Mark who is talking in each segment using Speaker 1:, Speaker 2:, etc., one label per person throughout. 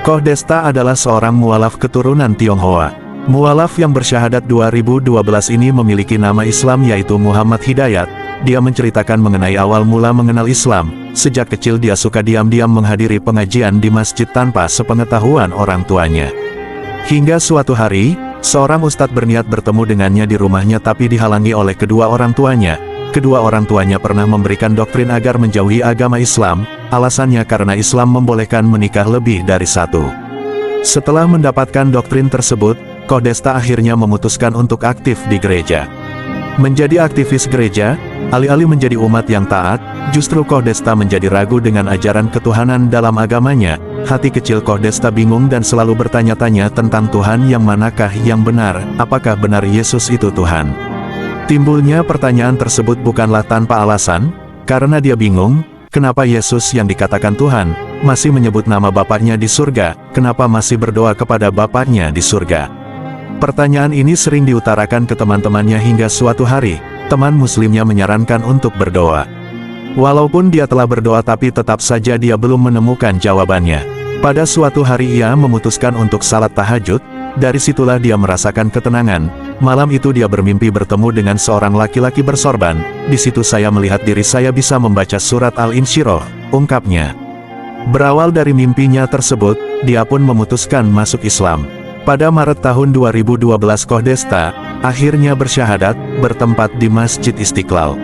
Speaker 1: Koh Desta adalah seorang mualaf keturunan Tionghoa. Mualaf yang bersyahadat 2012 ini memiliki nama Islam yaitu Muhammad Hidayat. Dia menceritakan mengenai awal mula mengenal Islam. Sejak kecil dia suka diam-diam menghadiri pengajian di masjid tanpa sepengetahuan orang tuanya. Hingga suatu hari, seorang ustadz berniat bertemu dengannya di rumahnya tapi dihalangi oleh kedua orang tuanya. Kedua orang tuanya pernah memberikan doktrin agar menjauhi agama Islam. Alasannya karena Islam membolehkan menikah lebih dari satu. Setelah mendapatkan doktrin tersebut, Koh Desta akhirnya memutuskan untuk aktif di gereja. Menjadi aktivis gereja, alih-alih menjadi umat yang taat, justru Koh Desta menjadi ragu dengan ajaran ketuhanan dalam agamanya. Hati kecil Koh Desta bingung dan selalu bertanya-tanya tentang Tuhan yang manakah yang benar, apakah benar Yesus itu Tuhan. Timbulnya pertanyaan tersebut bukanlah tanpa alasan, karena dia bingung, kenapa Yesus yang dikatakan Tuhan, masih menyebut nama Bapaknya di surga, kenapa masih berdoa kepada Bapaknya di surga. Pertanyaan ini sering diutarakan ke teman-temannya hingga suatu hari, teman muslimnya menyarankan untuk berdoa. Walaupun dia telah berdoa tapi tetap saja dia belum menemukan jawabannya. Pada suatu hari ia memutuskan untuk salat tahajud, dari situlah dia merasakan ketenangan. Malam itu dia bermimpi bertemu dengan seorang laki-laki bersorban. Di situ saya melihat diri saya bisa membaca surat Al-Insyirah, ungkapnya. Berawal dari mimpinya tersebut, dia pun memutuskan masuk Islam. Pada Maret tahun 2012 Koh Desta akhirnya bersyahadat, bertempat di Masjid Istiqlal.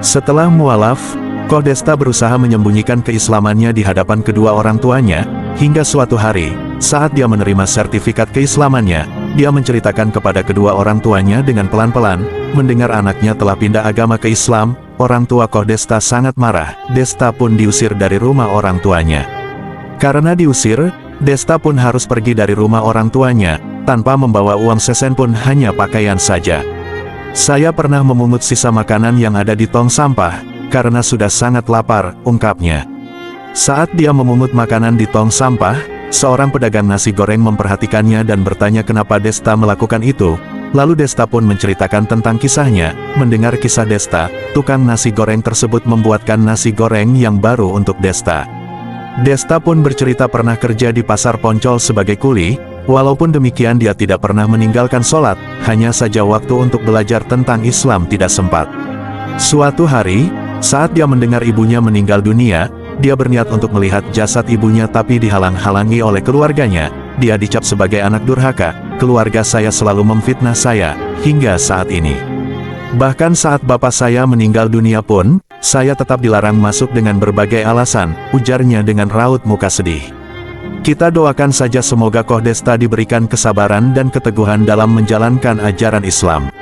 Speaker 1: Setelah mualaf, Koh Desta berusaha menyembunyikan keislamannya di hadapan kedua orang tuanya, hingga suatu hari, saat dia menerima sertifikat keislamannya, dia menceritakan kepada kedua orang tuanya dengan pelan-pelan, mendengar anaknya telah pindah agama ke Islam. Orang tua Koh Desta sangat marah. Desta pun diusir dari rumah orang tuanya. Karena diusir, Desta pun harus pergi dari rumah orang tuanya, tanpa membawa uang sesen pun, hanya pakaian saja. Saya pernah memungut sisa makanan yang ada di tong sampah, karena sudah sangat lapar, ungkapnya. Saat dia memungut makanan di tong sampah, seorang pedagang nasi goreng memperhatikannya dan bertanya kenapa Desta melakukan itu. Lalu Desta pun menceritakan tentang kisahnya. Mendengar kisah Desta, tukang nasi goreng tersebut membuatkan nasi goreng yang baru untuk Desta. Desta pun bercerita pernah kerja di pasar Poncol sebagai kuli. Walaupun demikian dia tidak pernah meninggalkan sholat, hanya saja waktu untuk belajar tentang Islam tidak sempat. Suatu hari, saat dia mendengar ibunya meninggal dunia, dia berniat untuk melihat jasad ibunya tapi dihalang-halangi oleh keluarganya. Dia dicap sebagai anak durhaka. Keluarga saya selalu memfitnah saya, hingga saat ini. Bahkan saat bapak saya meninggal dunia pun, saya tetap dilarang masuk dengan berbagai alasan, ujarnya dengan raut muka sedih. Kita doakan saja semoga Koh Desta diberikan kesabaran dan keteguhan dalam menjalankan ajaran Islam.